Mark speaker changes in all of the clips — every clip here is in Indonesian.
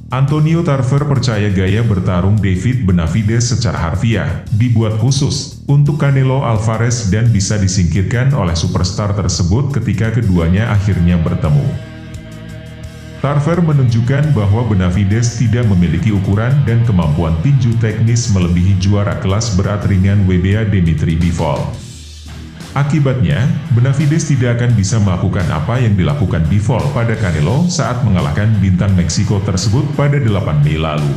Speaker 1: Antonio Tarver percaya gaya bertarung David Benavidez secara harfiah dibuat khusus untuk Canelo Alvarez dan bisa disingkirkan oleh superstar tersebut ketika keduanya akhirnya bertemu. Tarver menunjukkan bahwa Benavidez tidak memiliki ukuran dan kemampuan tinju teknis melebihi juara kelas berat ringan WBA Dimitri Bivol. Akibatnya, Benavidez tidak akan bisa melakukan apa yang dilakukan Bivol pada Canelo saat mengalahkan bintang Meksiko tersebut pada 8 Mei lalu.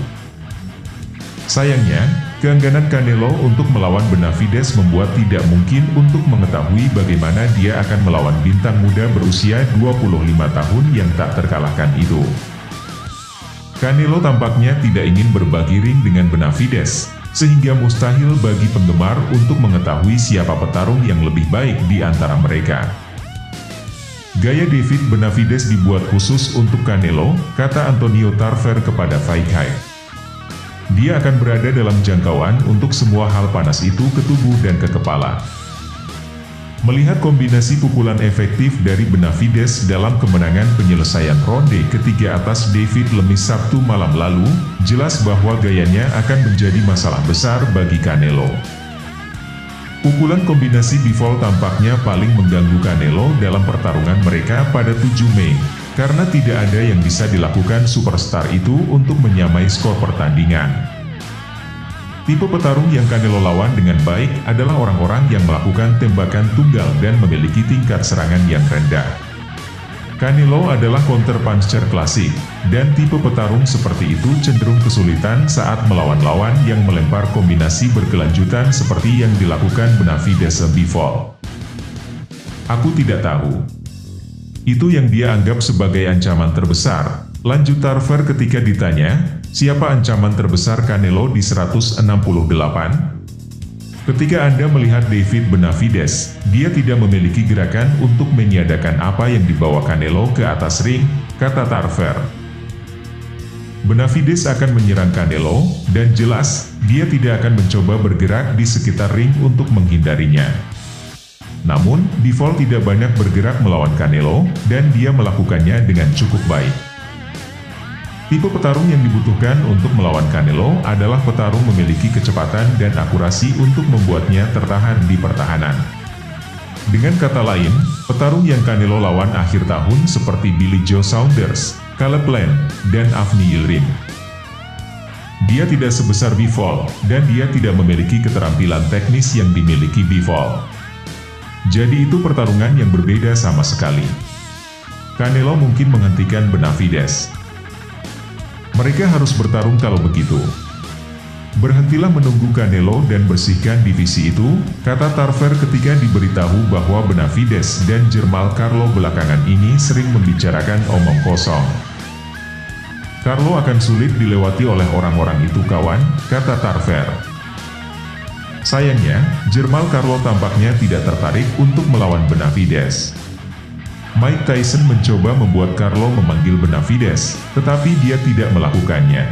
Speaker 1: Sayangnya, keengganan Canelo untuk melawan Benavidez membuat tidak mungkin untuk mengetahui bagaimana dia akan melawan bintang muda berusia 25 tahun yang tak terkalahkan itu. Canelo tampaknya tidak ingin berbagi ring dengan Benavidez, sehingga mustahil bagi penggemar untuk mengetahui siapa petarung yang lebih baik di antara mereka. Gaya David Benavidez dibuat khusus untuk Canelo, kata Antonio Tarver kepada Fight Hype. Dia akan berada dalam jangkauan untuk semua hal panas itu ke tubuh dan ke kepala. Melihat kombinasi pukulan efektif dari Benavidez dalam kemenangan penyelesaian ronde ketiga atas David Lemis Sabtu malam lalu, jelas bahwa gayanya akan menjadi masalah besar bagi Canelo. Pukulan kombinasi Bivol tampaknya paling mengganggu Canelo dalam pertarungan mereka pada 7 Mei, karena tidak ada yang bisa dilakukan superstar itu untuk menyamai skor pertandingan. Tipe petarung yang Canelo lawan dengan baik adalah orang-orang yang melakukan tembakan tunggal dan memiliki tingkat serangan yang rendah. Canelo adalah counter-puncher klasik, dan tipe petarung seperti itu cenderung kesulitan saat melawan lawan yang melempar kombinasi berkelanjutan seperti yang dilakukan Benavidez Bivol. Aku tidak tahu. Itu yang dia anggap sebagai ancaman terbesar, lanjut Tarver ketika ditanya, siapa ancaman terbesar Canelo di 168? Ketika Anda melihat David Benavidez, dia tidak memiliki gerakan untuk meniadakan apa yang dibawa Canelo ke atas ring, kata Tarver. Benavidez akan menyerang Canelo, dan jelas, dia tidak akan mencoba bergerak di sekitar ring untuk menghindarinya. Namun, Bivol tidak banyak bergerak melawan Canelo, dan dia melakukannya dengan cukup baik. Tipe petarung yang dibutuhkan untuk melawan Canelo adalah petarung memiliki kecepatan dan akurasi untuk membuatnya tertahan di pertahanan. Dengan kata lain, petarung yang Canelo lawan akhir tahun seperti Billy Joe Saunders, Caleb Plant, dan Avni Yildirim. Dia tidak sebesar Bivol, dan dia tidak memiliki keterampilan teknis yang dimiliki Bivol. Jadi itu pertarungan yang berbeda sama sekali. Canelo mungkin menghentikan Benavidez. Mereka harus bertarung kalau begitu. Berhentilah menunggu Canelo dan bersihkan divisi itu, kata Tarver ketika diberitahu bahwa Benavidez dan Jermall Charlo belakangan ini sering membicarakan omong kosong. Charlo akan sulit dilewati oleh orang-orang itu kawan, kata Tarver. Sayangnya, Jermall Charlo tampaknya tidak tertarik untuk melawan Benavidez. Mike Tyson mencoba membuat Charlo memanggil Benavidez, tetapi dia tidak melakukannya.